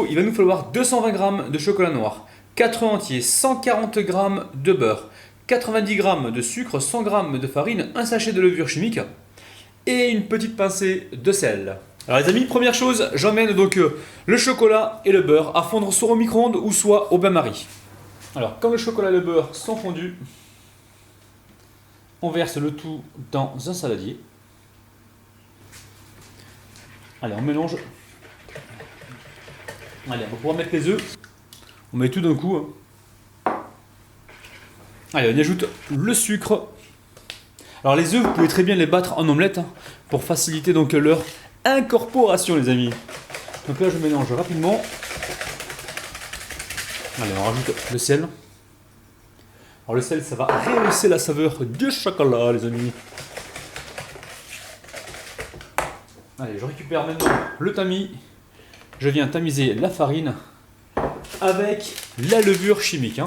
Il va nous falloir 220 g de chocolat noir, 4 œufs entiers, 140 g de beurre, 90 g de sucre, 100 g de farine, un sachet de levure chimique et une petite pincée de sel. Alors les amis, première chose, j'emmène donc le chocolat et le beurre à fondre soit au micro-ondes ou soit au bain-marie. Alors quand le chocolat et le beurre sont fondus, on verse le tout dans un saladier. Allez, on mélange. Allez, on va pouvoir mettre les œufs. On met tout d'un coup. Allez, on y ajoute le sucre. Alors les œufs, vous pouvez très bien les battre en omelette pour faciliter donc leur incorporation, les amis. Donc là, je mélange rapidement. Allez, on rajoute le sel. Alors le sel, ça va rehausser la saveur du chocolat, les amis. Allez, je récupère maintenant le tamis. Je viens tamiser la farine avec la levure chimique.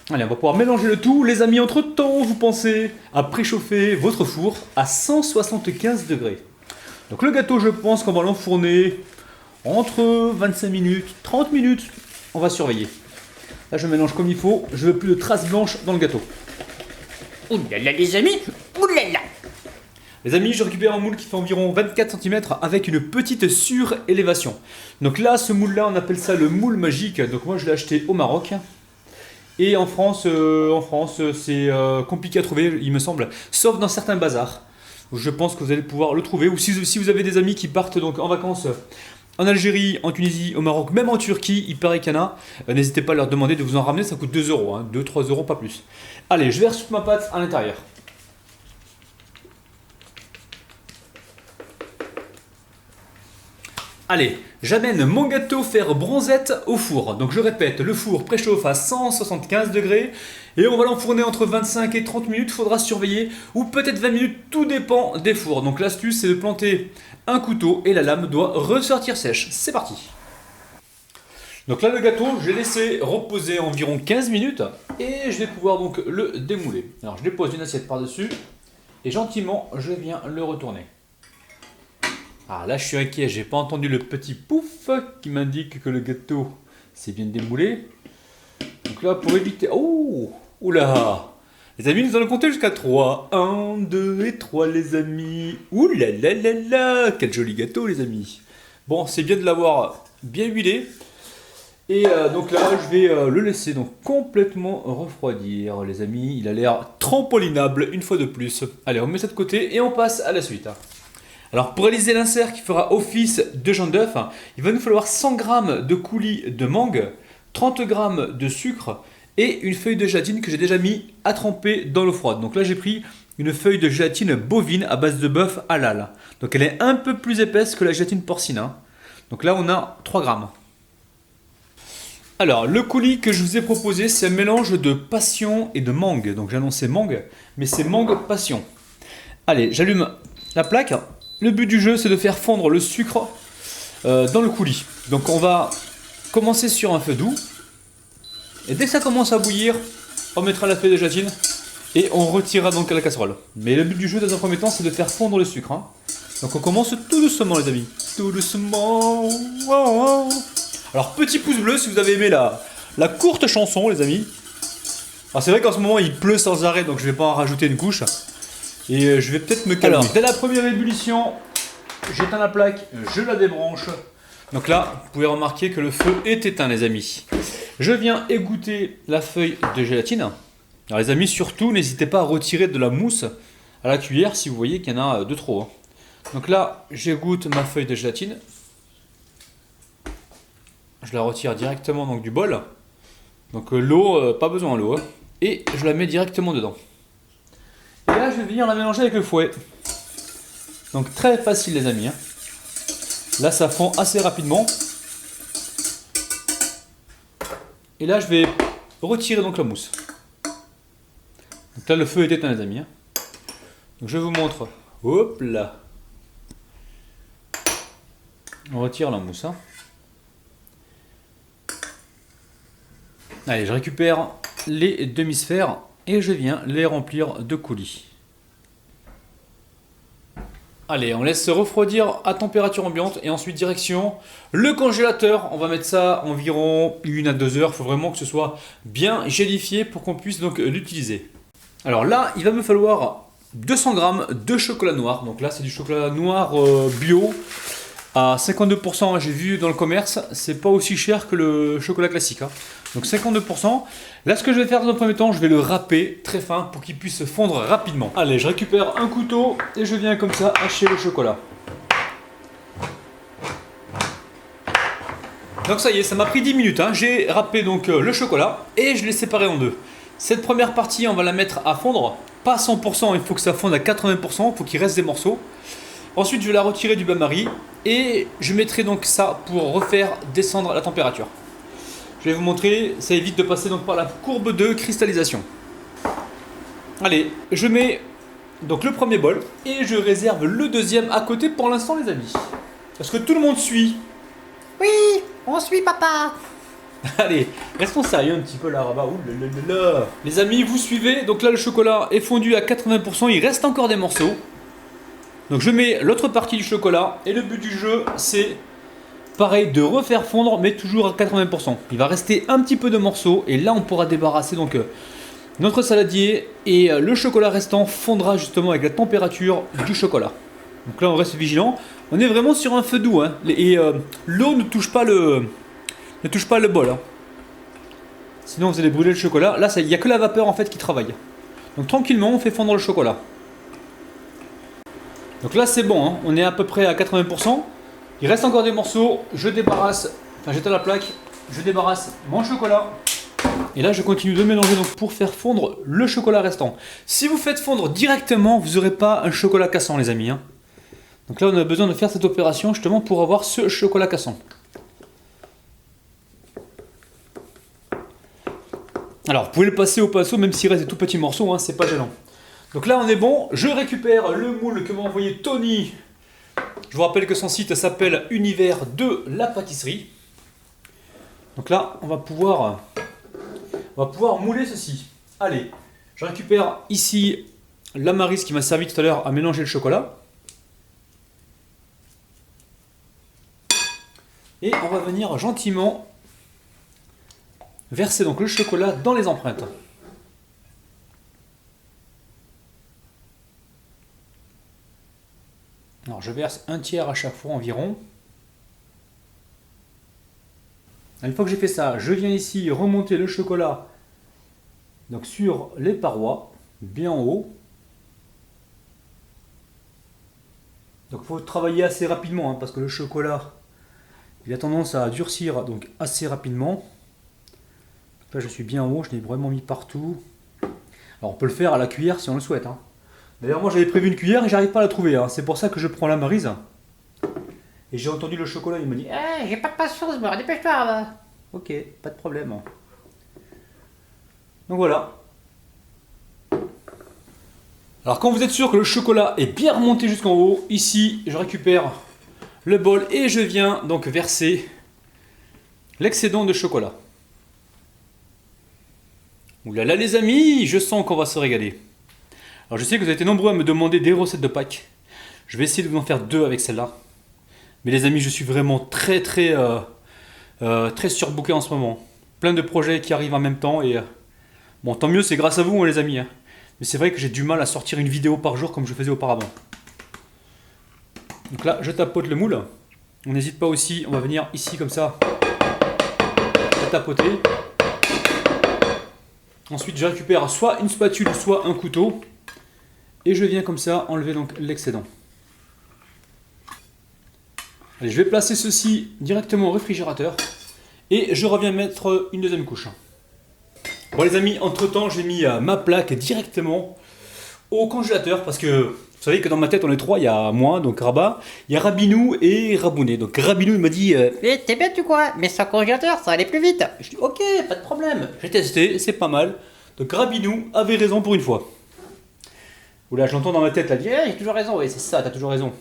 Allez, on va pouvoir mélanger le tout. Les amis, entre temps, vous pensez à préchauffer votre four à 175 degrés. Donc le gâteau, je pense qu'on va l'enfourner entre 25 minutes, 30 minutes. On va surveiller. Là, je mélange comme il faut. Je veux plus de traces blanches dans le gâteau. Ouh là là les amis, ouh là là. Les amis, je récupère un moule qui fait environ 24 cm avec une petite surélévation. Donc là, ce moule-là, on appelle ça le moule magique. Donc moi, je l'ai acheté au Maroc. Et en France, c'est compliqué à trouver, il me semble, sauf dans certains bazars. Je pense que vous allez pouvoir le trouver. Ou si vous avez des amis qui partent donc en vacances en Algérie, en Tunisie, au Maroc, même en Turquie, il paraît qu'il y en a. N'hésitez pas à leur demander de vous en ramener, ça coûte 2 euros, 2-3 euros, pas plus. Allez, je verse toute ma pâte à l'intérieur. Allez, j'amène mon gâteau faire bronzette au four. Donc je répète, le four préchauffe à 175 degrés et on va l'enfourner entre 25 et 30 minutes. Faudra surveiller, ou peut-être 20 minutes, tout dépend des fours. Donc l'astuce, c'est de planter un couteau et la lame doit ressortir sèche. C'est parti. Donc là, le gâteau, je l'ai laissé reposer environ 15 minutes et je vais pouvoir donc le démouler. Alors je dépose une assiette par-dessus et gentiment, je viens le retourner. Ah là, je suis inquiet, j'ai pas entendu le petit pouf qui m'indique que le gâteau s'est bien démoulé. Donc là, pour éviter... Oh, oula. Les amis, nous allons compter jusqu'à 3. 1, 2 et 3, les amis. Ouh là là là là. Quel joli gâteau, les amis. Bon, c'est bien de l'avoir bien huilé. Et donc là, je vais le laisser donc complètement refroidir, les amis. Il a l'air trampolinable, une fois de plus. Allez, on met ça de côté et on passe à la suite. Alors pour réaliser l'insert qui fera office de jaune d'œuf, il va nous falloir 100 g de coulis de mangue, 30 g de sucre et une feuille de gélatine que j'ai déjà mis à tremper dans l'eau froide. Donc là j'ai pris une feuille de gélatine bovine à base de bœuf halal. Donc elle est un peu plus épaisse que la gélatine porcine. Donc là on a 3 g. Alors le coulis que je vous ai proposé, c'est un mélange de passion et de mangue. Donc j'ai annoncé mangue, mais c'est mangue passion. Allez, j'allume la plaque. Le but du jeu, c'est de faire fondre le sucre dans le coulis. Donc on va commencer sur un feu doux. Et dès que ça commence à bouillir, on mettra la feuille de gélatine et on retirera donc la casserole. Mais le but du jeu, dans un premier temps, c'est de faire fondre le sucre. Donc on commence tout doucement, les amis. Tout doucement. Alors petit pouce bleu si vous avez aimé la courte chanson, les amis. Alors c'est vrai qu'en ce moment, il pleut sans arrêt, donc je ne vais pas en rajouter une couche. Et je vais peut-être me calmer. Alors, dès la première ébullition, j'éteins la plaque, je la débranche. Donc là, vous pouvez remarquer que le feu est éteint, les amis. Je viens égoutter la feuille de gélatine. Alors les amis, surtout, n'hésitez pas à retirer de la mousse à la cuillère si vous voyez qu'il y en a de trop. Donc là, j'égoutte ma feuille de gélatine. Je la retire directement donc, du bol. Donc l'eau, pas besoin d'eau. Et je la mets directement dedans. Et là, je vais venir la mélanger avec le fouet. Donc très facile, les amis. Là, ça fond assez rapidement. Et là, je vais retirer donc la mousse. Donc là, le feu est éteint, les amis. Donc je vous montre. Hop là. On retire la mousse. Allez, je récupère les demi-sphères et je viens les remplir de coulis. Allez, on laisse se refroidir à température ambiante et ensuite direction le congélateur. On va mettre ça environ 1 à 2 heures. Il faut vraiment que ce soit bien gélifié pour qu'on puisse donc l'utiliser. Alors là, il va me falloir 200 g de chocolat noir. Donc là, c'est du chocolat noir bio à 52%. J'ai vu dans le commerce, c'est pas aussi cher que le chocolat classique. Donc 52%. Là, ce que je vais faire dans un premier temps, je vais le râper très fin pour qu'il puisse fondre rapidement. Allez, je récupère un couteau et je viens comme ça hacher le chocolat. Donc ça y est, ça m'a pris 10 minutes. J'ai râpé donc le chocolat et je l'ai séparé en deux. Cette première partie, on va la mettre à fondre. Pas à 100%, il faut que ça fonde à 80%, il faut qu'il reste des morceaux. Ensuite, je vais la retirer du bain-marie et je mettrai donc ça pour refaire descendre la température. Je vais vous montrer, ça évite de passer donc par la courbe de cristallisation. Allez, je mets donc le premier bol et je réserve le deuxième à côté pour l'instant les amis. Parce que tout le monde suit. Oui, on suit papa. Allez, restons sérieux un petit peu là, Rabat. Ouh là là là. Les amis, vous suivez. Donc là, le chocolat est fondu à 80%. Il reste encore des morceaux. Donc je mets l'autre partie du chocolat. Et le but du jeu, c'est pareil de refaire fondre, mais toujours à 80%. Il va rester un petit peu de morceaux. Et là, on pourra débarrasser donc notre saladier. Et le chocolat restant fondra justement avec la température du chocolat. Donc là, on reste vigilant. On est vraiment sur un feu doux. Et l'eau ne touche pas le bol. Sinon vous allez brûler le chocolat. Là, il n'y a que la vapeur en fait qui travaille. Donc tranquillement, on fait fondre le chocolat. Donc là, c'est bon. On est à peu près à 80%. Il reste encore des morceaux. Je débarrasse, j'éteins la plaque. Je débarrasse mon chocolat. Et là, je continue de mélanger donc pour faire fondre le chocolat restant. Si vous faites fondre directement, vous n'aurez pas un chocolat cassant, les amis. Donc là, on a besoin de faire cette opération justement pour avoir ce chocolat cassant. Alors, vous pouvez le passer au pinceau, même s'il reste des tout petits morceaux, c'est pas gênant. Donc là, on est bon. Je récupère le moule que m'a envoyé Tony. Je vous rappelle que son site s'appelle Univers de la pâtisserie. Donc là, on va pouvoir mouler ceci. Allez, je récupère ici la Maryse qui m'a servi tout à l'heure à mélanger le chocolat. Et on va venir gentiment verser donc le chocolat dans les empreintes. Alors je verse un tiers à chaque fois environ. Une fois que j'ai fait ça, je viens ici remonter le chocolat donc sur les parois, bien en haut. Donc il faut travailler assez rapidement parce que le chocolat il a tendance à durcir donc assez rapidement. Là je suis bien en haut, je l'ai vraiment mis partout. Alors on peut le faire à la cuillère si on le souhaite. D'ailleurs moi j'avais prévu une cuillère et j'arrive pas à la trouver. C'est pour ça que je prends la Maryse. Et j'ai entendu le chocolat, il m'a dit J'ai pas de patience, me dépêche-toi là. ok, pas de problème. Donc voilà. Alors quand vous êtes sûr que le chocolat est bien remonté jusqu'en haut, ici je récupère le bol et je viens donc verser l'excédent de chocolat. Ouh là là les amis, je sens qu'on va se régaler. Alors je sais que vous avez été nombreux à me demander des recettes de Pâques. Je vais essayer de vous en faire 2 avec celle-là. Mais les amis, je suis vraiment très surbooké en ce moment. Plein de projets qui arrivent en même temps et bon, tant mieux, c'est grâce à vous les amis. Mais c'est vrai que j'ai du mal à sortir une vidéo par jour comme je faisais auparavant. Donc là, je tapote le moule. On n'hésite pas aussi, on va venir ici comme ça, tapoter. Ensuite, je récupère soit une spatule, soit un couteau. Et je viens comme ça enlever donc l'excédent. Allez, je vais placer ceci directement au réfrigérateur. Et je reviens mettre une deuxième couche. Bon les amis, entre temps, j'ai mis ma plaque directement au congélateur parce que vous savez que dans ma tête on est 3, il y a moi, donc Rabat, il y a Rabinou et Rabounet. Donc Rabinou il m'a dit T'es bête ou quoi? Mais sans congélateur, ça va aller plus vite. je dis ok, pas de problème. J'ai testé, c'est pas mal. Donc Rabinou avait raison pour une fois. Oula, je l'entends dans ma tête là, J'ai toujours raison, oui, c'est ça, t'as toujours raison.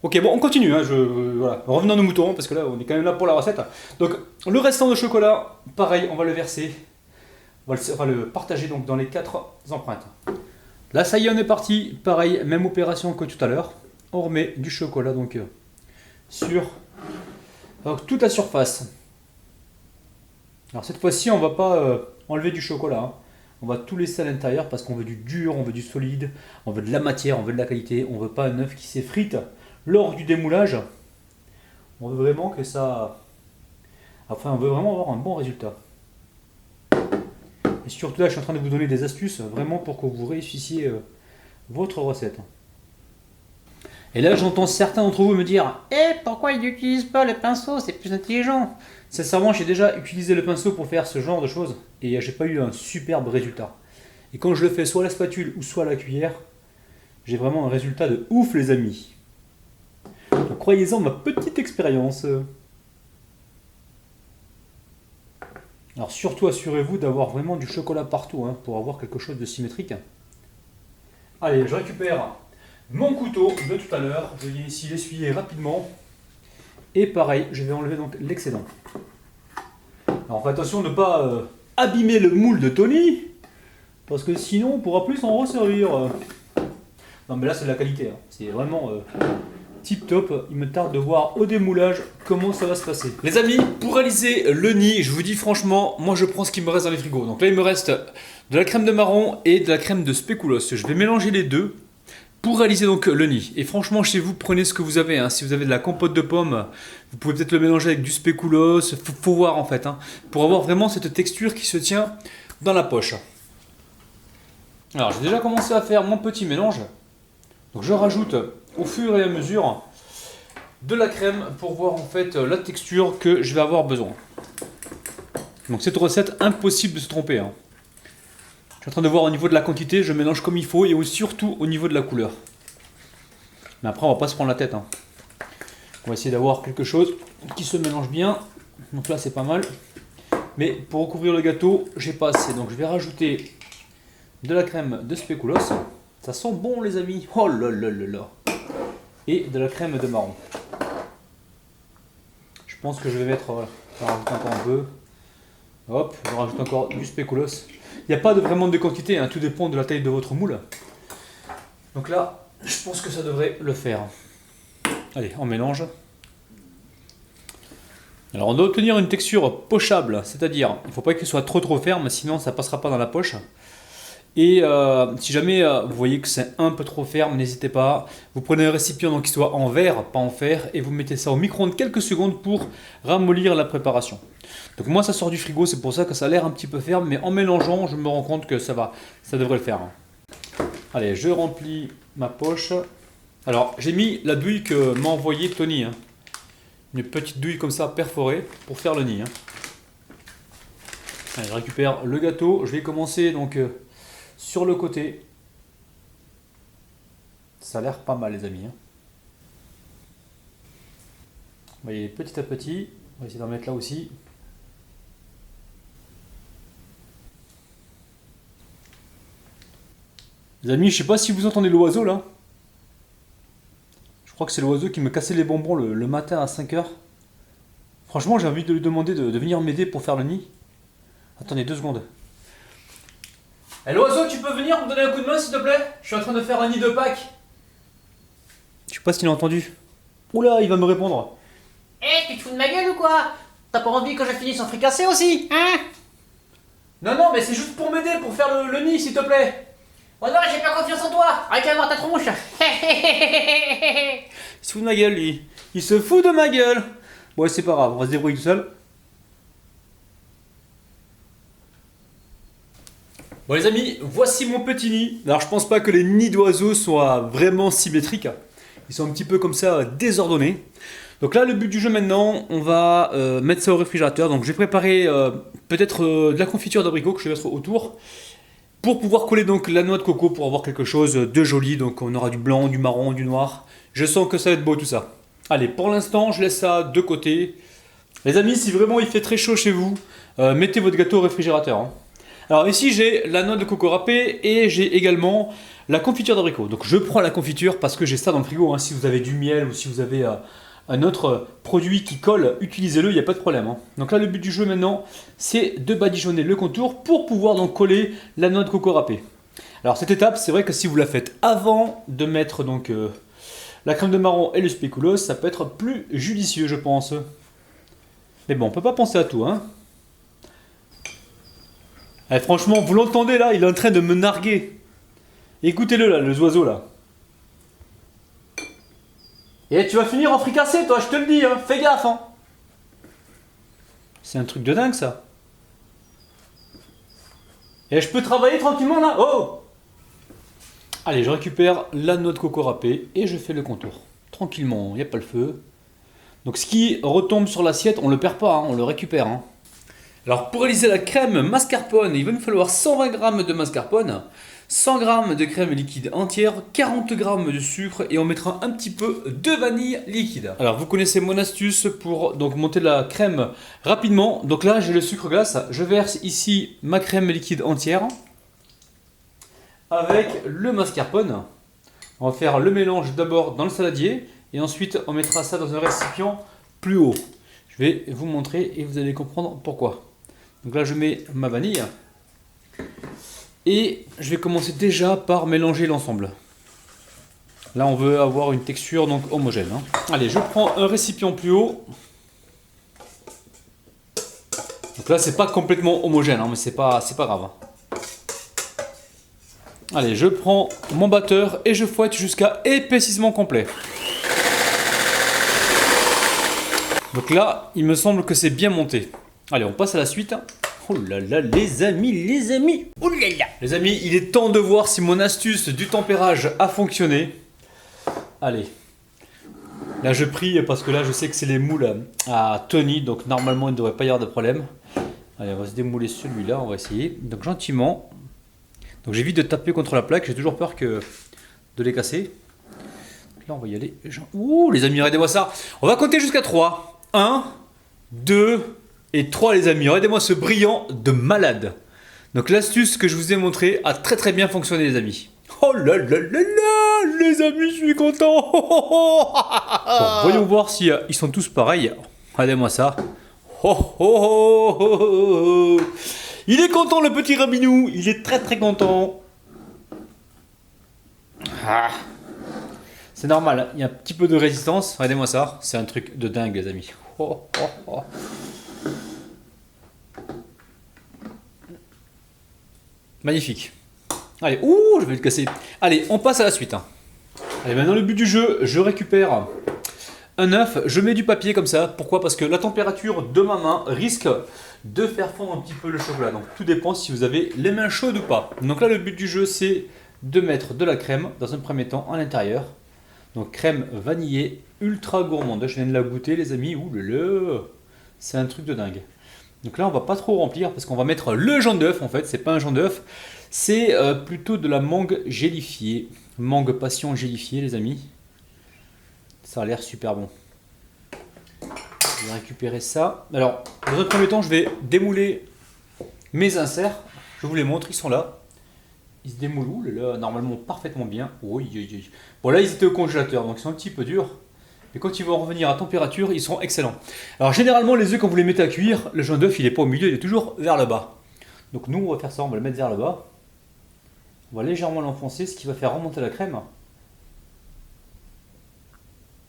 Ok, bon, on continue, voilà. Revenons à nos moutons, parce que là, on est quand même là pour la recette. Donc, le restant de chocolat, pareil, on va le verser. On va le partager donc dans les 4 empreintes. Là, ça y est, on est parti. Pareil, même opération que tout à l'heure. on remet du chocolat donc sur toute la surface. Alors cette fois-ci, on va pas enlever du chocolat, hein. On va tout laisser à l'intérieur parce qu'on veut du dur, on veut du solide, on veut de la matière, on veut de la qualité, on veut pas un œuf qui s'effrite lors du démoulage. On veut vraiment que ça... Enfin, on veut vraiment avoir un bon résultat. Et surtout là, je suis en train de vous donner des astuces vraiment pour que vous réussissiez votre recette. Et là, j'entends certains d'entre vous me dire « Eh, pourquoi il n'utilise pas le pinceau? C'est plus intelligent. » Sincèrement, j'ai déjà utilisé le pinceau pour faire ce genre de choses et j'ai pas eu un superbe résultat. Et quand je le fais soit à la spatule ou soit à la cuillère, j'ai vraiment un résultat de ouf, les amis. Donc croyez-en ma petite expérience. Alors surtout assurez-vous d'avoir vraiment du chocolat partout hein, pour avoir quelque chose de symétrique. Allez, je récupère mon couteau de tout à l'heure. Je viens ici l'essuyer rapidement. Et pareil, je vais enlever donc l'excédent. Alors faites attention de ne pas abîmer le moule de Tony, parce que sinon on ne pourra plus s'en resservir. Non mais là c'est de la qualité, hein. C'est vraiment tip top. Il me tarde de voir au démoulage comment ça va se passer. Les amis, pour réaliser le nid, je vous dis franchement, moi je prends ce qui me reste dans les frigos. Donc là il me reste de la crème de marron et de la crème de spéculoos. Je vais mélanger les deux pour réaliser donc le nid. Et franchement chez vous, prenez ce que vous avez, hein. Si vous avez de la compote de pommes, vous pouvez peut-être le mélanger avec du spéculoos. Faut voir en fait, hein, pour avoir vraiment cette texture qui se tient dans la poche. Alors j'ai déjà commencé à faire mon petit mélange. Donc je rajoute au fur et à mesure de la crème pour voir en fait la texture que je vais avoir besoin. Donc cette recette, impossible de se tromper, hein. Je suis en train de voir au niveau de la quantité, je mélange comme il faut et surtout au niveau de la couleur. Mais après on va pas se prendre la tête, hein. On va essayer d'avoir quelque chose qui se mélange bien. Donc là c'est pas mal. Mais pour recouvrir le gâteau, j'ai pas assez. Donc je vais rajouter de la crème de spéculoos. Ça sent bon les amis. Oh là là là là. Et de la crème de marron. Je pense que je vais mettre... Voilà, je vais rajouter encore un peu. Hop, je rajoute encore du spéculoos. Il n'y a pas vraiment de quantité, hein, tout dépend de la taille de votre moule. Donc là, je pense que ça devrait le faire. Allez, on mélange. Alors on doit obtenir une texture pochable, c'est-à-dire il ne faut pas qu'elle soit trop ferme, sinon ça ne passera pas dans la poche. Et si jamais vous voyez que c'est un peu trop ferme, n'hésitez pas. Vous prenez un récipient donc, qui soit en verre, pas en fer, et vous mettez ça au micro-ondes quelques secondes pour ramollir la préparation. Donc moi ça sort du frigo, c'est pour ça que ça a l'air un petit peu ferme, mais en mélangeant, je me rends compte que ça va, ça devrait le faire. Allez, je remplis ma poche. Alors j'ai mis la douille que m'a envoyé Tony, hein. Une petite douille comme ça perforée pour faire le nid, hein. Allez, je récupère le gâteau, je vais commencer donc sur le côté. Ça a l'air pas mal les amis, hein. Vous voyez, petit à petit, on va essayer d'en mettre là aussi. Les amis, je sais pas si vous entendez l'oiseau là. Je crois que c'est l'oiseau qui me cassait les bonbons le matin à 5 h. Franchement, j'ai envie de lui demander de venir m'aider pour faire le nid. Attendez 2 secondes. Eh l'oiseau, tu peux venir me donner un coup de main s'il te plaît? Je suis en train de faire un nid de Pâques. Je sais pas s'il a entendu. Oula, il va me répondre. Eh, tu te fous de ma gueule ou quoi? T'as pas envie que je finisse en fricassé aussi, hein? Non, mais c'est juste pour m'aider, pour faire le nid s'il te plaît. Oh non, j'ai pas confiance en toi. Arrête de voir ta tronche. Il se fout de ma gueule, lui. Il se fout de ma gueule. Bon, c'est pas grave, on va se débrouiller tout seul. Bon les amis, voici mon petit nid. Alors je pense pas que les nids d'oiseaux soient vraiment symétriques. Ils sont un petit peu comme ça désordonnés. Donc là le but du jeu maintenant, on va mettre ça au réfrigérateur. Donc j'ai préparé peut-être de la confiture d'abricot que je vais mettre autour. Pour pouvoir coller donc la noix de coco pour avoir quelque chose de joli. Donc on aura du blanc, du marron, du noir. Je sens que ça va être beau tout ça. Allez, pour l'instant je laisse ça de côté. Les amis, si vraiment il fait très chaud chez vous, mettez votre gâteau au réfrigérateur, hein. Alors ici j'ai la noix de coco râpée et j'ai également la confiture d'abricot. Donc je prends la confiture parce que j'ai ça dans le frigo, hein. Si vous avez du miel ou si vous avez un autre produit qui colle, utilisez-le, il n'y a pas de problème, hein. Donc là le but du jeu maintenant c'est de badigeonner le contour pour pouvoir donc coller la noix de coco râpée. Alors cette étape, c'est vrai que si vous la faites avant de mettre donc la crème de marron et le spéculoos, ça peut être plus judicieux, je pense. Mais bon, on peut pas penser à tout, hein. Eh, franchement, vous l'entendez là, il est en train de me narguer. Écoutez-le là, le oiseau là. Et tu vas finir en fricassé, toi, je te le dis, hein. Fais gaffe, hein. C'est un truc de dingue, ça. Et je peux travailler tranquillement là. Oh! Allez, je récupère la noix de coco râpée et je fais le contour. Tranquillement, il n'y a pas le feu. Donc ce qui retombe sur l'assiette, on ne le perd pas, hein, on le récupère. Hein. Alors pour réaliser la crème mascarpone, il va nous falloir 120 g de mascarpone, 100 g de crème liquide entière, 40 g de sucre et on mettra un petit peu de vanille liquide. Alors vous connaissez mon astuce pour donc monter la crème rapidement. Donc là j'ai le sucre glace, je verse ici ma crème liquide entière avec le mascarpone. On va faire le mélange d'abord dans le saladier et ensuite on mettra ça dans un récipient plus haut. Je vais vous montrer et vous allez comprendre pourquoi. Donc là je mets ma vanille et je vais commencer déjà par mélanger l'ensemble. Là on veut avoir une texture donc homogène. Hein. Allez, je prends un récipient plus haut. Donc là c'est pas complètement homogène, hein, mais c'est pas grave. Allez, je prends mon batteur et je fouette jusqu'à épaississement complet. Donc là, il me semble que c'est bien monté. Allez, on passe à la suite. Oh là là, les amis. Oh là là. Les amis, il est temps de voir si mon astuce du tempérage a fonctionné. Allez. Là, je prie parce que là, je sais que c'est les moules à Tony. Donc normalement, il ne devrait pas y avoir de problème. Allez, on va se démouler celui-là. On va essayer. Donc gentiment. Donc j'évite de taper contre la plaque, j'ai toujours peur de les casser. Donc là on va y aller. Ouh les amis, regardez-moi ça. On va compter jusqu'à 3. 1, 2 et 3 les amis. Regardez-moi ce brillant de malade. Donc l'astuce que je vous ai montrée a très bien fonctionné les amis. Oh là là là là les amis, je suis content. Bon, voyons voir si ils sont tous pareils. Regardez-moi ça. Oh, oh, oh, oh, oh. Il est content le petit Rabinou, il est très content. Ah. C'est normal, il y a un petit peu de résistance. Regardez-moi ça, c'est un truc de dingue les amis. Oh, oh, oh. Magnifique. Allez, ouh, je vais le casser. Allez, on passe à la suite. Allez, maintenant le but du jeu, je récupère un œuf, je mets du papier comme ça. Pourquoi? Parce que la température de ma main risque de faire fondre un petit peu le chocolat. Donc tout dépend si vous avez les mains chaudes ou pas. Donc là le but du jeu c'est de mettre de la crème dans un premier temps à l'intérieur. Donc crème vanillée ultra gourmande. Je viens de la goûter les amis. Ouh là là, c'est un truc de dingue. Donc là on va pas trop remplir parce qu'on va mettre le jaune d'œuf en fait. C'est pas un jaune d'œuf, c'est plutôt de la mangue gélifiée. Mangue passion gélifiée les amis. Ça a l'air super bon. Je vais récupérer ça. Alors, dans un premier temps, je vais démouler mes inserts. Je vous les montre, ils sont là. Ils se démoulent là, normalement parfaitement bien. Oui, oui, oui. Bon, là, ils étaient au congélateur, donc ils sont un petit peu durs. Mais quand ils vont revenir à température, ils seront excellents. Alors, généralement, les œufs, quand vous les mettez à cuire, le jaune d'œuf, il n'est pas au milieu, il est toujours vers le bas. Donc, nous, on va faire ça, on va le mettre vers le bas. On va légèrement l'enfoncer, ce qui va faire remonter la crème.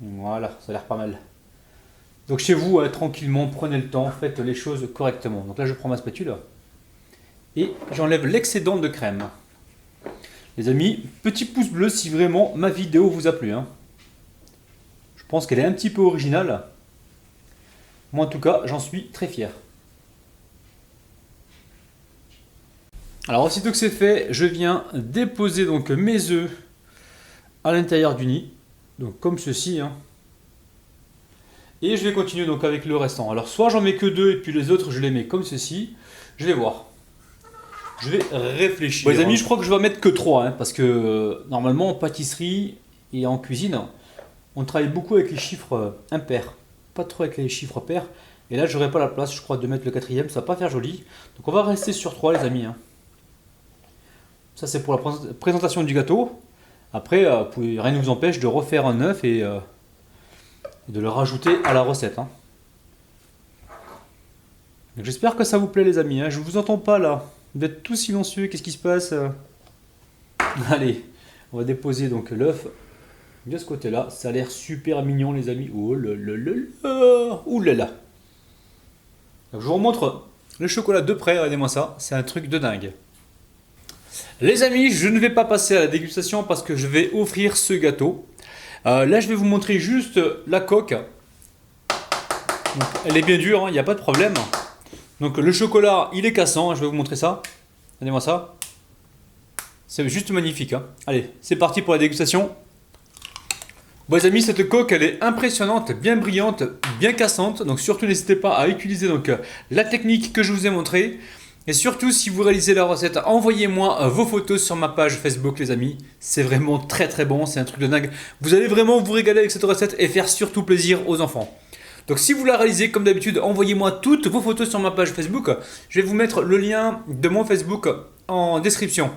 Voilà, ça a l'air pas mal. Donc chez vous, tranquillement, prenez le temps, faites les choses correctement. Donc là, je prends ma spatule et j'enlève l'excédent de crème. Les amis, petit pouce bleu si vraiment ma vidéo vous a plu. Hein. Je pense qu'elle est un petit peu originale. Moi, en tout cas, j'en suis très fier. Alors, aussitôt que c'est fait, je viens déposer donc mes œufs à l'intérieur du nid. Donc comme ceci. Hein. Et je vais continuer donc avec le restant. Alors soit j'en mets que 2 et puis les autres je les mets comme ceci. Je vais voir. Je vais réfléchir. Bon, les amis, je crois que je vais mettre que 3. Hein, parce que normalement en pâtisserie et en cuisine, on travaille beaucoup avec les chiffres impairs. Pas trop avec les chiffres pairs. Et là, j'aurai pas la place, je crois, de mettre le 4e. Ça va pas faire joli. Donc on va rester sur 3 les amis. Hein. Ça c'est pour la présentation du gâteau. Après, rien ne vous empêche de refaire un œuf et de le rajouter à la recette. Hein. J'espère que ça vous plaît les amis. Hein. Je ne vous entends pas là. Vous êtes tous silencieux. Qu'est-ce qui se passe? Allez, on va déposer donc l'œuf de ce côté-là. Ça a l'air super mignon, les amis. Oh là là là là. Ouh là là. Donc, je vous remontre le chocolat de près. Regardez-moi ça. C'est un truc de dingue. Les amis, je ne vais pas passer à la dégustation parce que je vais offrir ce gâteau. Là, je vais vous montrer juste la coque. Donc, elle est bien dure, il n'y a pas de problème. Donc le chocolat, il est cassant. Je vais vous montrer ça. Regardez-moi ça. C'est juste magnifique. Allez, c'est parti pour la dégustation. Bon les amis, cette coque, elle est impressionnante, bien brillante, bien cassante. Donc surtout, n'hésitez pas à utiliser la technique que je vous ai montrée. Et surtout, si vous réalisez la recette, envoyez-moi vos photos sur ma page Facebook, les amis. C'est vraiment très très bon, c'est un truc de dingue. Vous allez vraiment vous régaler avec cette recette et faire surtout plaisir aux enfants. Donc si vous la réalisez, comme d'habitude, envoyez-moi toutes vos photos sur ma page Facebook. Je vais vous mettre le lien de mon Facebook en description.